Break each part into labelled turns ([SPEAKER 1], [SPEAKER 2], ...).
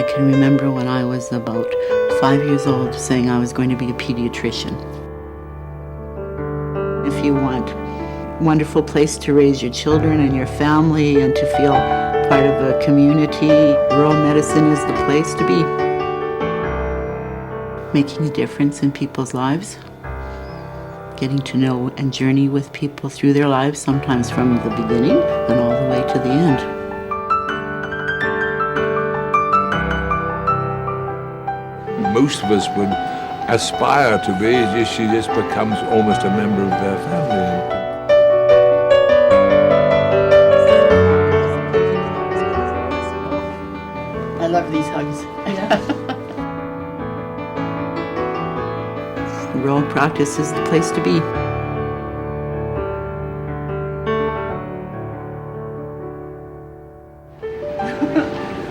[SPEAKER 1] I can remember when I was about 5 years old saying I was going to be a pediatrician. If you want a wonderful place to raise your children and your family and to feel part of a community, rural medicine is the place to be. Making a difference in people's lives, getting to know and journey with people through their lives, sometimes from the beginning and all the way to the end.
[SPEAKER 2] Most of us would aspire to be, she just becomes almost a member of their family.
[SPEAKER 1] I love these hugs. Rural practice is the place to be.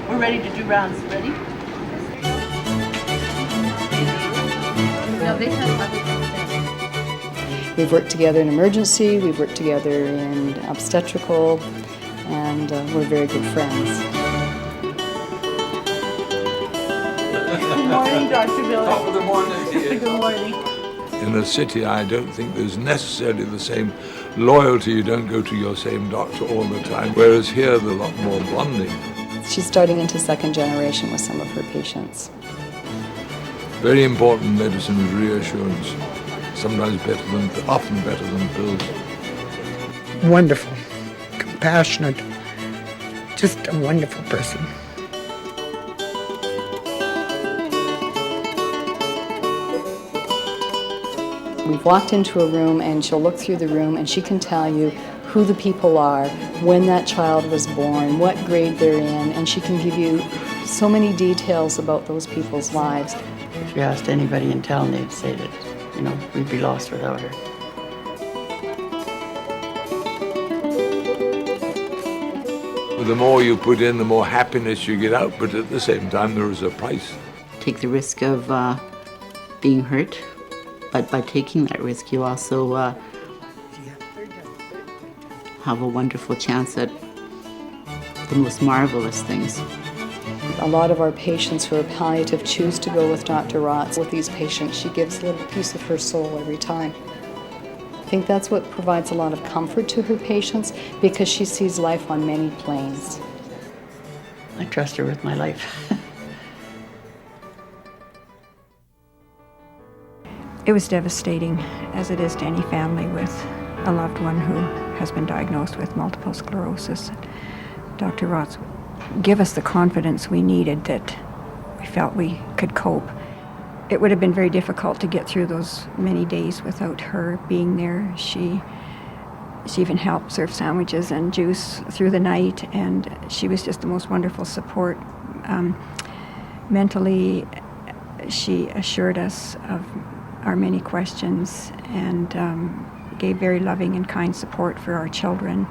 [SPEAKER 1] We're ready to do rounds. Ready?
[SPEAKER 3] No, they have
[SPEAKER 4] We've worked together in emergency, we've worked together in obstetrical, and we're very good friends.
[SPEAKER 1] Good morning, Dr. Bill.
[SPEAKER 2] Top of the morning to you.
[SPEAKER 1] Good morning.
[SPEAKER 2] In a city, I don't think there's necessarily the same loyalty. You don't go to your same doctor all the time, whereas here there's a lot more bonding.
[SPEAKER 4] She's starting into second generation with some of her patients.
[SPEAKER 2] Very important medicine is reassurance. Sometimes often better than pills.
[SPEAKER 5] Wonderful, compassionate, just a wonderful person.
[SPEAKER 4] We've walked into a room and she'll look through the room and she can tell you who the people are, when that child was born, what grade they're in, and she can give you so many details about those people's lives.
[SPEAKER 1] If you asked anybody in town, they'd say that, we'd be lost without her.
[SPEAKER 2] The more you put in, the more happiness you get out, but at the same time there is a price.
[SPEAKER 1] Take the risk of being hurt, but by taking that risk, you also have a wonderful chance at the most marvelous things.
[SPEAKER 4] A lot of our patients who are palliative choose to go with Dr. Racz. With these patients, she gives a little piece of her soul every time. I think that's what provides a lot of comfort to her patients because she sees life on many planes.
[SPEAKER 1] I trust her with my life.
[SPEAKER 3] It was devastating, as it is to any family with a loved one who has been diagnosed with multiple sclerosis. Dr. Racz gave us the confidence we needed that we felt we could cope. It would have been very difficult to get through those many days without her being there. She even helped serve sandwiches and juice through the night, and she was just the most wonderful support. Mentally, she assured us of our many questions and gave very loving and kind support for our children.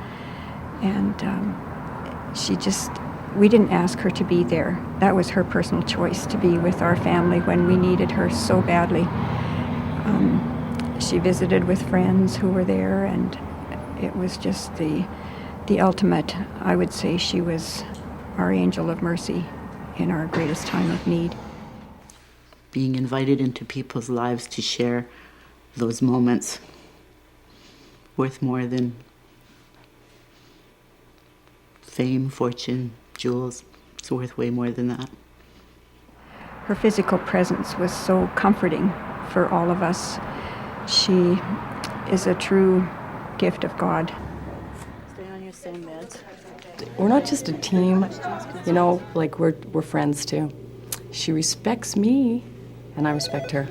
[SPEAKER 3] And we didn't ask her to be there. That was her personal choice to be with our family when we needed her so badly. She visited with friends who were there, and it was just the ultimate. I would say she was our angel of mercy in our greatest time of need.
[SPEAKER 1] Being invited into people's lives to share those moments, worth more than fame, fortune, jewels. It's worth way more than that.
[SPEAKER 3] Her physical presence was so comforting for all of us. She is a true gift of God.
[SPEAKER 1] Stay on your same meds.
[SPEAKER 6] We're not just a team, we're friends too. She respects me, and I respect her.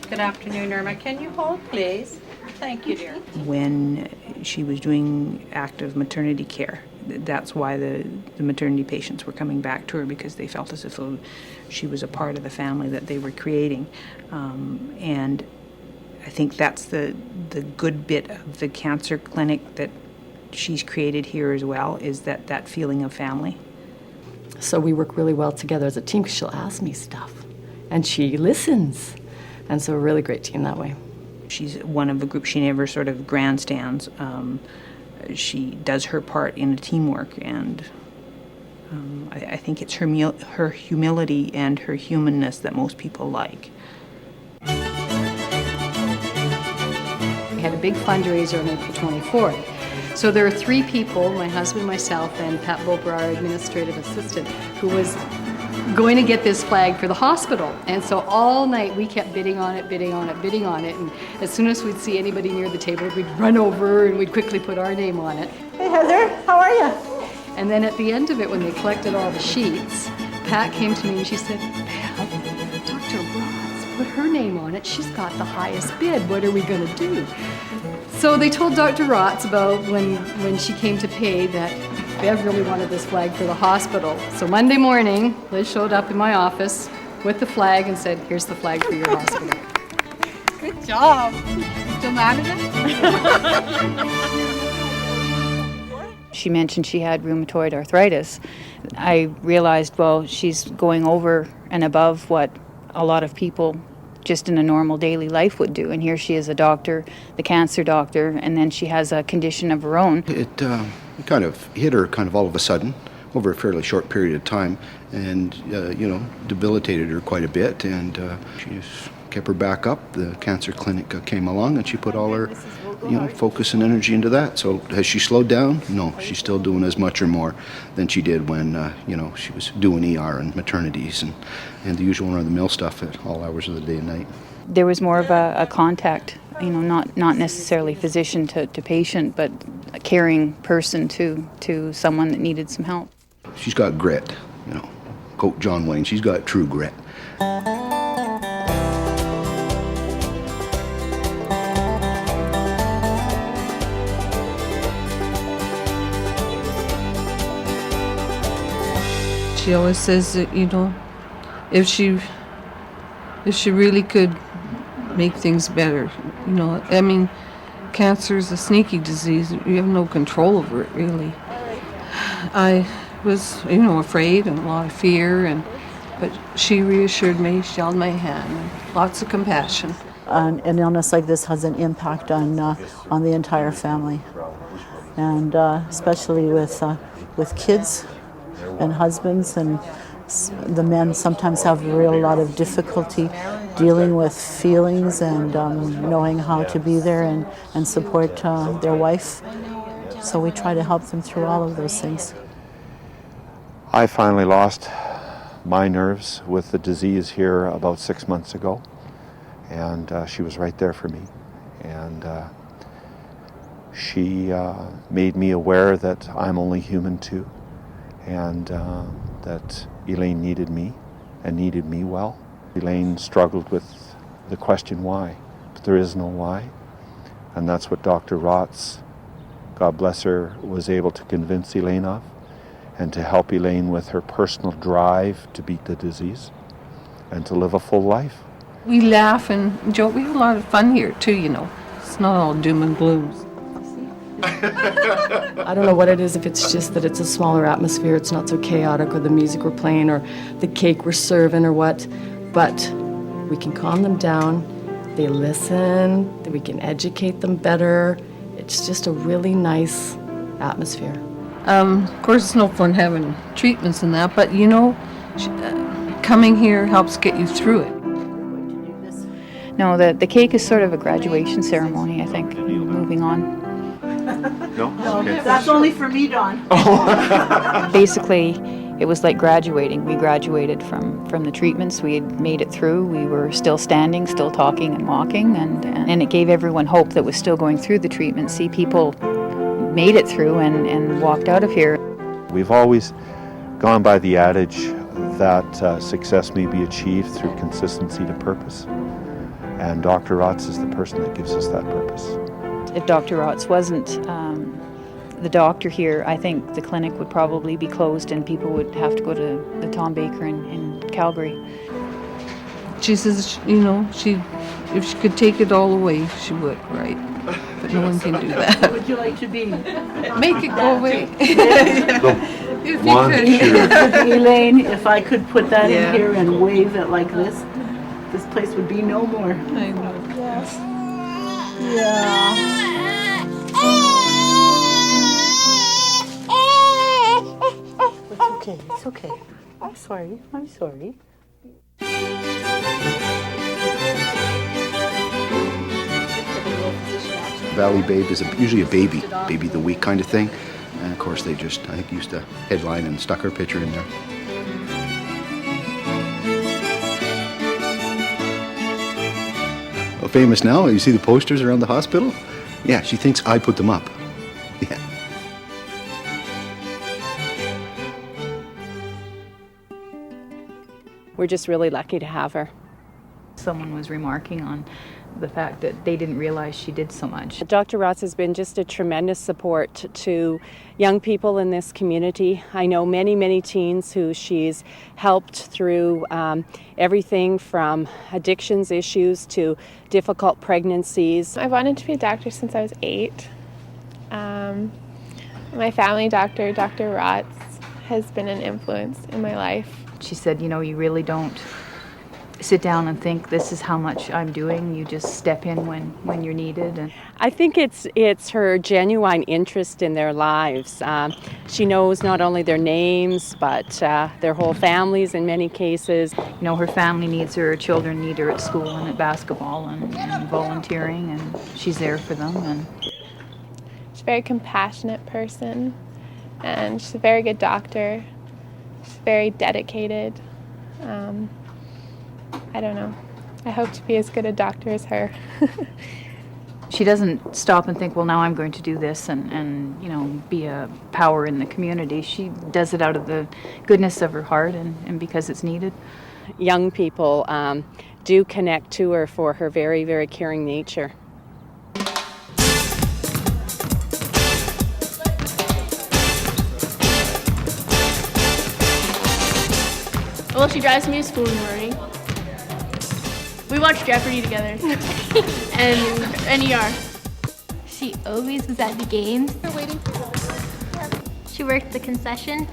[SPEAKER 7] Good afternoon, Irma. Can you hold, please? Thank you, dear.
[SPEAKER 8] When she was doing active maternity care, that's why the maternity patients were coming back to her, because they felt as if she was a part of the family that they were creating. And I think that's the good bit of the cancer clinic that she's created here as well, is that feeling of family.
[SPEAKER 6] So we work really well together as a team because she'll ask me stuff, and she listens. And so we're a really great team that way.
[SPEAKER 8] She's one of the group. She never sort of grandstands. She does her part in a teamwork, and I think it's her humility and her humanness that most people like.
[SPEAKER 4] We had a big fundraiser on April 24th. So there are 3 people, my husband, myself, and Pat Boper, our administrative assistant, who was going to get this flag for the hospital. And so all night we kept bidding on it. And as soon as we'd see anybody near the table, we'd run over and we'd quickly put our name on it.
[SPEAKER 9] Hey Heather, how are you?
[SPEAKER 4] And then at the end of it, when they collected all the sheets, Pat came to me and she said, Pat, Dr. Racz put her name on it. She's got the highest bid. What are we going to do? So they told Dr. Racz about when she came to pay that Bev really wanted this flag for the hospital. So Monday morning, Liz showed up in my office with the flag and said, here's the flag for your hospital.
[SPEAKER 9] Good job. Still mad at it?
[SPEAKER 10] She mentioned she had rheumatoid arthritis. I realized, well, she's going over and above what a lot of people just in a normal daily life would do. And here she is, a doctor, the cancer doctor, and then she has a condition of her own.
[SPEAKER 11] It kind of hit her kind of all of a sudden over a fairly short period of time, and debilitated her quite a bit, and she's kept her back up. The cancer clinic came along and she put all her focus and energy into that. So has she slowed down? No, she's still doing as much or more than she did when she was doing ER and maternities and the usual run-of-the-mill stuff at all hours of the day and night.
[SPEAKER 10] There was more of a contact, not necessarily physician to patient, but a caring person to someone that needed some help.
[SPEAKER 11] She's got grit, quote John Wayne, she's got true grit.
[SPEAKER 12] She always says that, if she really could make things better, cancer is a sneaky disease. You have no control over it, really. I was, afraid and a lot of fear, but she reassured me, she held my hand, and lots of compassion.
[SPEAKER 1] An illness like this has an impact on the entire family, and especially with kids and husbands, and the men sometimes have a real lot of difficulty dealing with feelings and knowing how to be there and support their wife. So we try to help them through all of those things.
[SPEAKER 13] I finally lost my nerves with the disease here about 6 months ago, and she was right there for me. And she made me aware that I'm only human too, and that Elaine needed me and needed me well. Elaine struggled with the question why, but there is no why. And that's what Dr. Racz, God bless her, was able to convince Elaine of, and to help Elaine with her personal drive to beat the disease and to live a full life.
[SPEAKER 12] We laugh and joke. We have a lot of fun here too, It's not all doom and gloom.
[SPEAKER 6] I don't know what it is, if it's just that it's a smaller atmosphere, it's not so chaotic, or the music we're playing, or the cake we're serving, or what, but we can calm them down, they listen, we can educate them better. It's just a really nice atmosphere.
[SPEAKER 12] Of course, it's no fun having treatments and that, but coming here helps get you through it.
[SPEAKER 10] No, the cake is sort of a graduation ceremony, I think, moving on.
[SPEAKER 13] No? Okay.
[SPEAKER 1] That's only for me, Dawn.
[SPEAKER 10] Basically, it was like graduating. We graduated from the treatments. We had made it through. We were still standing, still talking and walking, and it gave everyone hope that was still going through the treatment. See, people made it through and walked out of here.
[SPEAKER 13] We've always gone by the adage that success may be achieved through consistency to purpose, and Dr. Racz is the person that gives us that purpose.
[SPEAKER 10] If Dr. Racz wasn't the doctor here, I think the clinic would probably be closed and people would have to go to the Tom Baker in Calgary.
[SPEAKER 12] She says, if she could take it all away, she would, right? But no one can do that.
[SPEAKER 1] What would you like to be?
[SPEAKER 12] Make it go away. If
[SPEAKER 13] One,
[SPEAKER 12] you could.
[SPEAKER 1] Elaine, if I could put that
[SPEAKER 12] Yeah.
[SPEAKER 1] in here and wave it like this place would be no more.
[SPEAKER 12] I know.
[SPEAKER 1] Yes. Yeah. It's okay. sorry. I'm sorry.
[SPEAKER 11] Valley Babe is usually a baby of the week kind of thing. And of course they just, I think, used to headline and stuck her picture in there. Well, famous now, you see the posters around the hospital? Yeah, she thinks I put them up. Yeah.
[SPEAKER 14] We're just really lucky to have her.
[SPEAKER 10] Someone was remarking on the fact that they didn't realize she did so much.
[SPEAKER 14] Dr. Racz has been just a tremendous support to young people in this community. I know many, many teens who she's helped through everything from addictions issues to difficult pregnancies.
[SPEAKER 15] I wanted to be a doctor since I was 8. My family doctor, Dr. Racz, has been an influence in my life.
[SPEAKER 10] She said, you know, you really don't sit down and think this is how much I'm doing. You just step in when you're needed. And
[SPEAKER 14] I think it's her genuine interest in their lives. She knows not only their names, but their whole families in many cases.
[SPEAKER 10] you know, her family needs her children need her at school and at basketball and volunteering, and she's there for them. And
[SPEAKER 15] she's a very compassionate person, and she's a very good doctor. She's very dedicated. I don't know. I hope to be as good a doctor as her.
[SPEAKER 10] she doesn't stop and think, well, now I'm going to do this and you know, be a power in the community. She does it out of the goodness of her heart and because it's needed.
[SPEAKER 14] Young people do connect to her for her very, very caring nature.
[SPEAKER 16] Well, she drives me to school in the morning. We watch Jeopardy together. and NER.
[SPEAKER 17] She always was at the games. We're waiting for her. She worked the concession.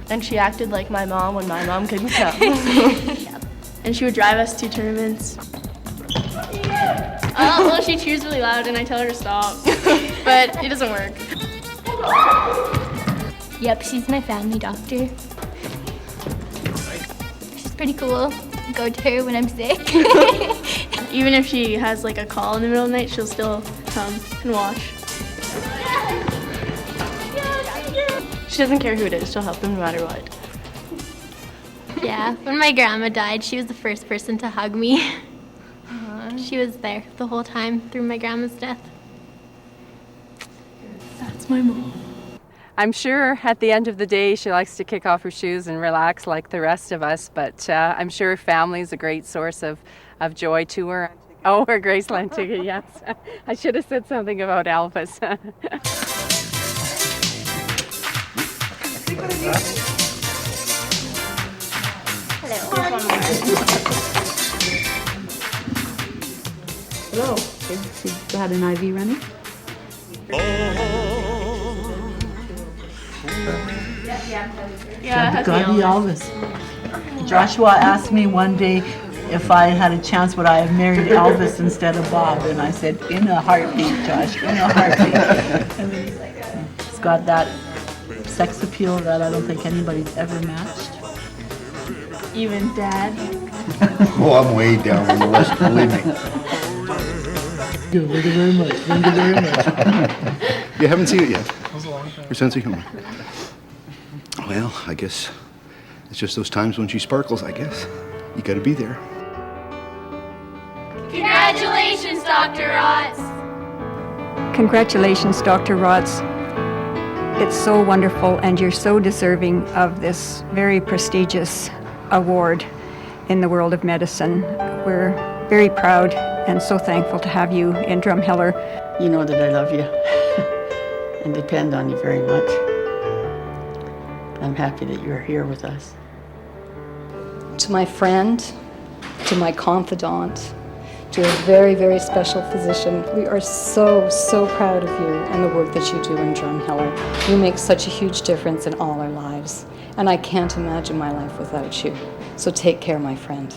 [SPEAKER 16] And she acted like my mom when my mom couldn't come. And she would drive us to tournaments. Well, she cheers really loud and I tell her to stop. But it doesn't work.
[SPEAKER 17] Yep, she's my family doctor. She's pretty cool. Go to her when I'm sick.
[SPEAKER 16] Even if she has like a call in the middle of the night, she'll still come and watch. She doesn't care who it is, she'll help them no matter what.
[SPEAKER 17] Yeah, when my grandma died, she was the first person to hug me. She was there the whole time through my grandma's death.
[SPEAKER 16] That's my mom.
[SPEAKER 14] I'm sure at the end of the day she likes to kick off her shoes and relax like the rest of us, but I'm sure family is a great source of joy to her. Oh, her Graceland ticket, yes. I should have said something about Elvis.
[SPEAKER 18] Hello. She's got an IV running?
[SPEAKER 16] Yeah,
[SPEAKER 1] Gandhi Elvis. Joshua asked me one day if I had a chance would I have married Elvis instead of Bob, and I said, in a heartbeat, Josh, in a heartbeat. It's got that sex appeal that I don't think anybody's ever matched.
[SPEAKER 16] Even Dad.
[SPEAKER 11] Oh, I'm way down on the list, believe me.
[SPEAKER 1] Thank you very much. Thank you very much.
[SPEAKER 11] You haven't seen it yet? Her sense of humor. Well, I guess it's just those times when she sparkles, I guess. You gotta be there.
[SPEAKER 17] Congratulations, Dr. Racz.
[SPEAKER 3] Congratulations, Dr. Racz. It's so wonderful, and you're so deserving of this very prestigious award in the world of medicine. We're very proud and so thankful to have you in Drumheller.
[SPEAKER 18] You know that I love you and depend on you very much. I'm happy that you're here with us.
[SPEAKER 4] To my friend, to my confidant, to a very, very special physician, we are so, so proud of you and the work that you do in Drumheller. You make such a huge difference in all our lives, and I can't imagine my life without you. So take care, my friend.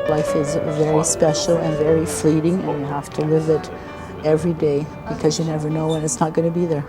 [SPEAKER 1] Life is very special and very fleeting, and you have to live it every day because you never know when it's not going to be there.